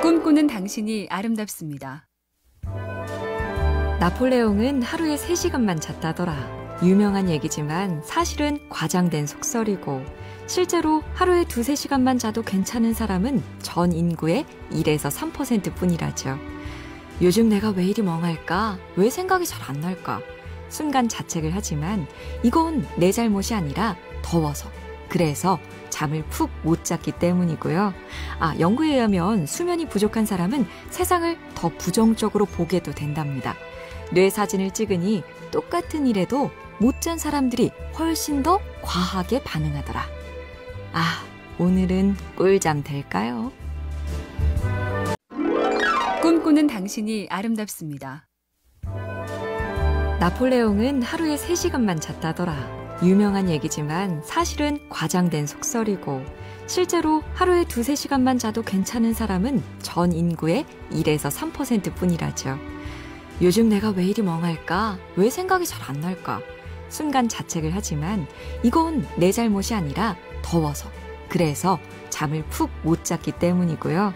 꿈꾸는 당신이 아름답습니다. 나폴레옹은 하루에 3시간만 잤다더라. 유명한 얘기지만 사실은 과장된 속설이고, 실제로 하루에 2~3시간만 자도 괜찮은 사람은 전 인구의 1에서 3% 뿐이라죠. 요즘 내가 왜 이리 멍할까? 왜 생각이 잘 안 날까? 순간 자책을 하지만 이건 내 잘못이 아니라 더워서, 그래서 잠을 푹 못 잤기 때문이고요. 연구에 의하면 수면이 부족한 사람은 세상을 더 부정적으로 보게도 된답니다. 뇌 사진을 찍으니 똑같은 일에도 못 잔 사람들이 훨씬 더 과하게 반응하더라. 오늘은 꿀잠 될까요? 꿈꾸는 당신이 아름답습니다. 나폴레옹은 하루에 3시간만 잤다더라. 유명한 얘기지만 사실은 과장된 속설이고, 실제로 하루에 2~3시간만 자도 괜찮은 사람은 전 인구의 1에서 3% 뿐이라죠. 요즘 내가 왜 이리 멍할까? 왜 생각이 잘 안 날까? 순간 자책을 하지만 이건 내 잘못이 아니라 더워서, 그래서 잠을 푹 못 잤기 때문이고요.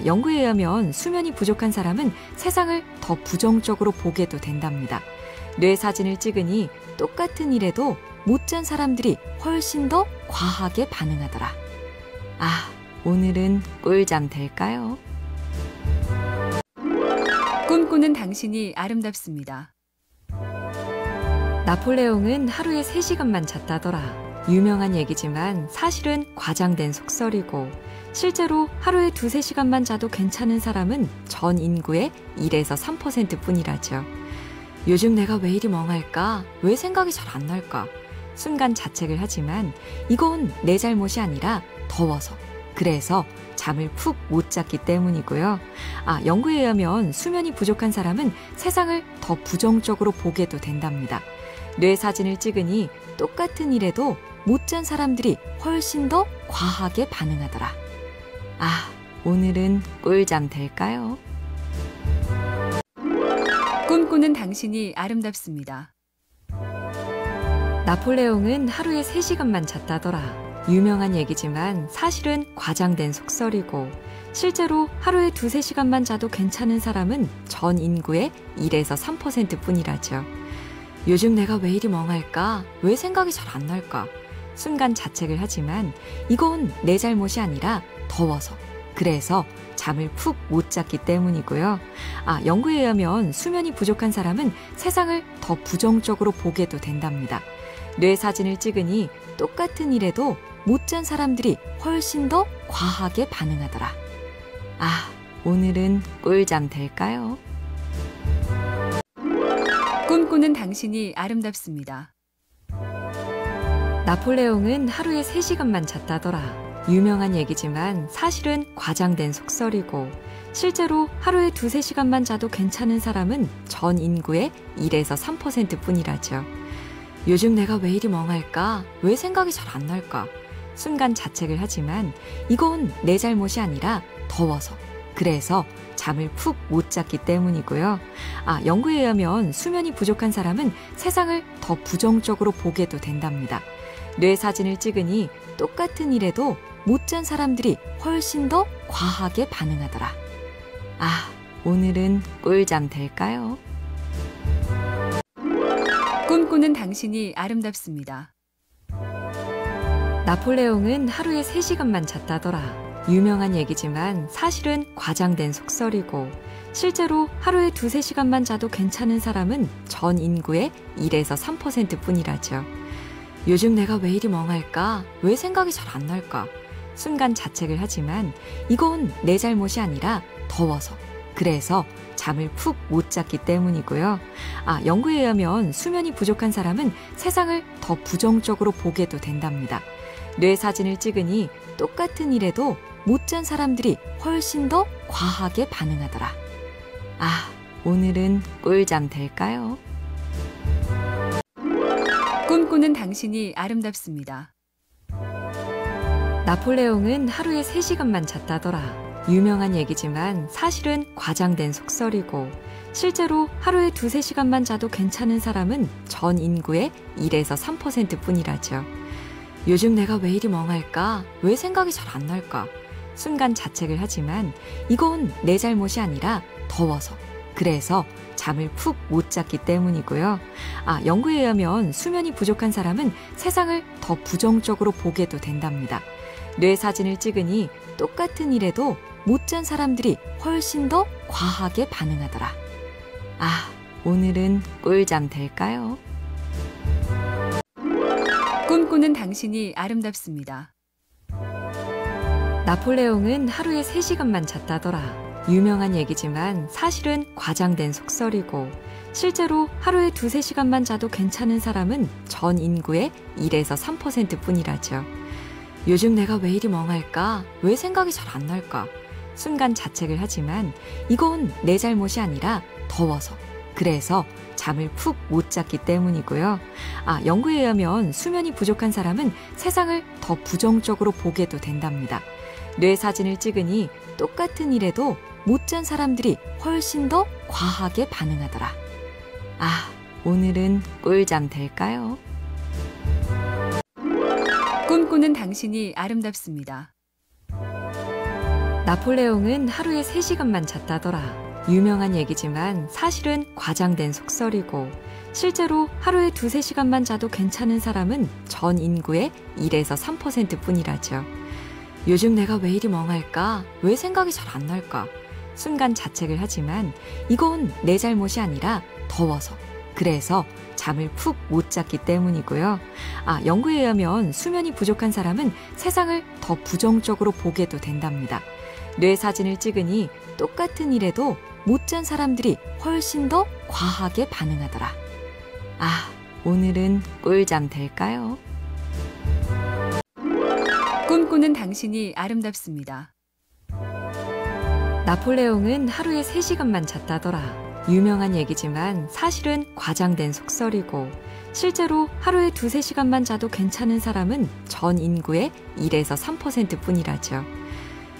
연구에 의하면 수면이 부족한 사람은 세상을 더 부정적으로 보게도 된답니다. 뇌 사진을 찍으니 똑같은 일에도 못 잔 사람들이 훨씬 더 과하게 반응하더라. 오늘은 꿀잠 될까요? 꿈꾸는 당신이 아름답습니다. 나폴레옹은 하루에 3시간만 잤다더라. 유명한 얘기지만 사실은 과장된 속설이고, 실제로 하루에 2~3시간만 자도 괜찮은 사람은 전 인구의 1에서 3% 뿐이라죠. 요즘 내가 왜 이리 멍할까? 왜 생각이 잘 안 날까? 순간 자책을 하지만 이건 내 잘못이 아니라 더워서, 그래서 잠을 푹 못 잤기 때문이고요. 연구에 의하면 수면이 부족한 사람은 세상을 더 부정적으로 보게도 된답니다. 뇌 사진을 찍으니 똑같은 일에도 못 잔 사람들이 훨씬 더 과하게 반응하더라. 오늘은 꿀잠 될까요? 꿈꾸는 당신이 아름답습니다. 나폴레옹은 하루에 3시간만 잤다더라. 유명한 얘기지만 사실은 과장된 속설이고, 실제로 하루에 2~3시간만 자도 괜찮은 사람은 전 인구의 1에서 3% 뿐이라죠. 요즘 내가 왜 이리 멍할까? 왜 생각이 잘 안 날까? 순간 자책을 하지만 이건 내 잘못이 아니라 더워서, 그래서 잠을 푹 못 잤기 때문이고요. 연구에 의하면 수면이 부족한 사람은 세상을 더 부정적으로 보게도 된답니다. 뇌 사진을 찍으니 똑같은 일에도 못 잔 사람들이 훨씬 더 과하게 반응하더라. 오늘은 꿀잠 될까요? 꿈꾸는 당신이 아름답습니다. 나폴레옹은 하루에 3시간만 잤다더라. 유명한 얘기지만 사실은 과장된 속설이고, 실제로 하루에 2~3시간만 자도 괜찮은 사람은 전 인구의 1에서 3% 뿐이라죠. 요즘 내가 왜 이리 멍할까? 왜 생각이 잘 안 날까? 순간 자책을 하지만 이건 내 잘못이 아니라 더워서, 그래서 잠을 푹 못 잤기 때문이고요. 연구에 의하면 수면이 부족한 사람은 세상을 더 부정적으로 보게도 된답니다. 뇌 사진을 찍으니 똑같은 일에도 못 잔 사람들이 훨씬 더 과하게 반응하더라. 오늘은 꿀잠 될까요? 꿈꾸는 당신이 아름답습니다. 나폴레옹은 하루에 3시간만 잤다더라. 유명한 얘기지만 사실은 과장된 속설이고, 실제로 하루에 2~3시간만 자도 괜찮은 사람은 전 인구의 1에서 3% 뿐이라죠. 요즘 내가 왜 이리 멍할까? 왜 생각이 잘 안 날까? 순간 자책을 하지만 이건 내 잘못이 아니라 더워서, 그래서 잠을 푹 못 잤기 때문이고요. 연구에 의하면 수면이 부족한 사람은 세상을 더 부정적으로 보게도 된답니다. 뇌 사진을 찍으니 똑같은 일에도 못 잔 사람들이 훨씬 더 과하게 반응하더라. 오늘은 꿀잠 될까요? 꿈꾸는 당신이 아름답습니다. 나폴레옹은 하루에 3시간만 잤다더라. 유명한 얘기지만 사실은 과장된 속설이고, 실제로 하루에 2~3시간만 자도 괜찮은 사람은 전 인구의 1에서 3% 뿐이라죠. 요즘 내가 왜 이리 멍할까? 왜 생각이 잘 안 날까? 순간 자책을 하지만 이건 내 잘못이 아니라 더워서, 그래서 잠을 푹 못 잤기 때문이고요. 연구에 의하면 수면이 부족한 사람은 세상을 더 부정적으로 보게도 된답니다. 뇌 사진을 찍으니 똑같은 일에도 못 잔 사람들이 훨씬 더 과하게 반응하더라. 오늘은 꿀잠 될까요? 꿈꾸는 당신이 아름답습니다. 나폴레옹은 하루에 3시간만 잤다더라. 유명한 얘기지만 사실은 과장된 속설이고, 실제로 하루에 2-3시간만 자도 괜찮은 사람은 전 인구의 1에서 3% 뿐이라죠. 요즘 내가 왜 이리 멍할까? 왜 생각이 잘 안 날까? 순간 자책을 하지만 이건 내 잘못이 아니라 더워서, 그래서 잠을 푹 못 잤기 때문이고요. 연구에 의하면 수면이 부족한 사람은 세상을 더 부정적으로 보게도 된답니다. 뇌 사진을 찍으니 똑같은 일에도 못 잔 사람들이 훨씬 더 과하게 반응하더라. 오늘은 꿀잠 될까요? 꿈꾸는 당신이 아름답습니다. 나폴레옹은 하루에 3시간만 잤다더라. 유명한 얘기지만 사실은 과장된 속설이고, 실제로 하루에 2-3시간만 자도 괜찮은 사람은 전 인구의 1에서 3% 뿐이라죠. 요즘 내가 왜 이리 멍할까? 왜 생각이 잘 안 날까? 순간 자책을 하지만 이건 내 잘못이 아니라 더워서, 그래서 잠을 푹 못 잤기 때문이고요. 연구에 의하면 수면이 부족한 사람은 세상을 더 부정적으로 보게도 된답니다. 뇌 사진을 찍으니 똑같은 일에도 못 잔 사람들이 훨씬 더 과하게 반응하더라. 오늘은 꿀잠 될까요? 꿈꾸는 당신이 아름답습니다. 나폴레옹은 하루에 3시간만 잤다더라. 유명한 얘기지만 사실은 과장된 속설이고, 실제로 하루에 2-3시간만 자도 괜찮은 사람은 전 인구의 1에서 3% 뿐이라죠.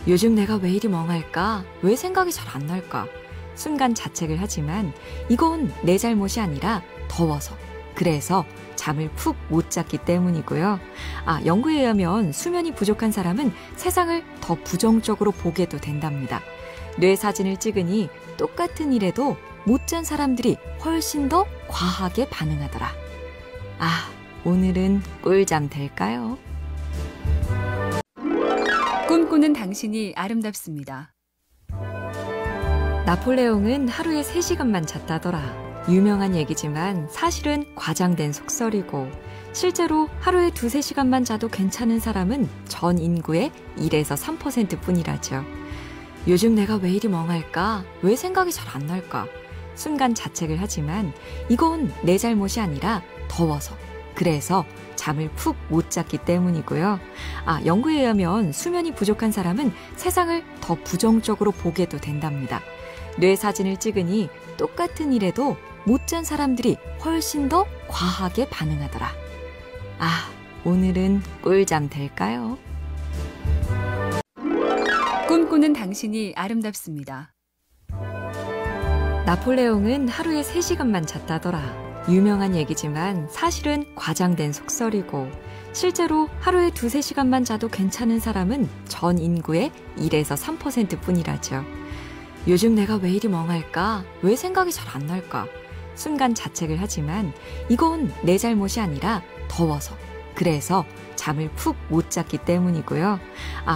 요즘 내가 왜 이리 멍할까? 왜 생각이 잘 안 날까? 순간 자책을 하지만 이건 내 잘못이 아니라 더워서, 그래서 잠을 푹 못 잤기 때문이고요. 연구에 의하면 수면이 부족한 사람은 세상을 더 부정적으로 보게도 된답니다. 뇌 사진을 찍으니 똑같은 일에도 못 잔 사람들이 훨씬 더 과하게 반응하더라. 오늘은 꿀잠 될까요? 꿈꾸는 당신이 아름답습니다. 나폴레옹은 하루에 3시간만 잤다더라. 유명한 얘기지만 사실은 과장된 속설이고, 실제로 하루에 2-3시간만 자도 괜찮은 사람은 전 인구의 1에서 3% 뿐이라죠. 요즘 내가 왜 이리 멍할까? 왜 생각이 잘 안 날까? 순간 자책을 하지만 이건 내 잘못이 아니라 더워서, 그래서 잠을 푹 못 잤기 때문이고요. 연구에 의하면 수면이 부족한 사람은 세상을 더 부정적으로 보게도 된답니다. 뇌 사진을 찍으니 똑같은 일에도 못 잔 사람들이 훨씬 더 과하게 반응하더라. 오늘은 꿀잠 될까요? 꿈꾸는 당신이 아름답습니다. 나폴레옹은 하루에 3시간만 잤다더라. 유명한 얘기지만 사실은 과장된 속설이고, 실제로 하루에 2-3시간만 자도 괜찮은 사람은 전 인구의 1에서 3% 뿐이라죠. 요즘 내가 왜 이리 멍할까? 왜 생각이 잘 안 날까? 순간 자책을 하지만 이건 내 잘못이 아니라 더워서, 그래서 잠을 푹 못 잤기 때문이고요.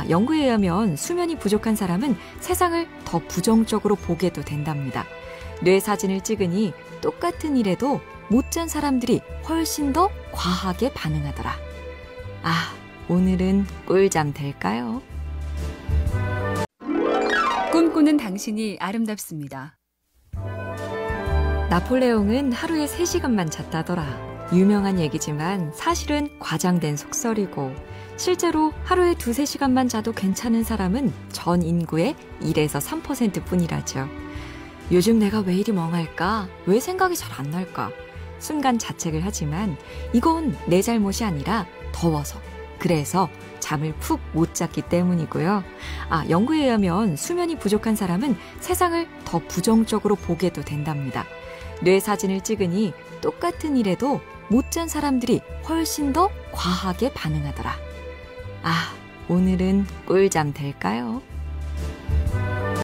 연구에 의하면 수면이 부족한 사람은 세상을 더 부정적으로 보게도 된답니다. 뇌 사진을 찍으니 똑같은 일에도 못 잔 사람들이 훨씬 더 과하게 반응하더라. 오늘은 꿀잠 될까요? 꿈꾸는 당신이 아름답습니다. 나폴레옹은 하루에 3시간만 잤다더라. 유명한 얘기지만 사실은 과장된 속설이고, 실제로 하루에 2-3시간만 자도 괜찮은 사람은 전 인구의 1에서 3% 뿐이라죠. 요즘 내가 왜 이리 멍할까? 왜 생각이 잘 안 날까? 순간 자책을 하지만 이건 내 잘못이 아니라 더워서, 그래서 잠을 푹 못 잤기 때문이고요. 연구에 의하면 수면이 부족한 사람은 세상을 더 부정적으로 보게도 된답니다. 뇌 사진을 찍으니 똑같은 일에도 못 잔 사람들이 훨씬 더 과하게 반응하더라. 오늘은 꿀잠 될까요?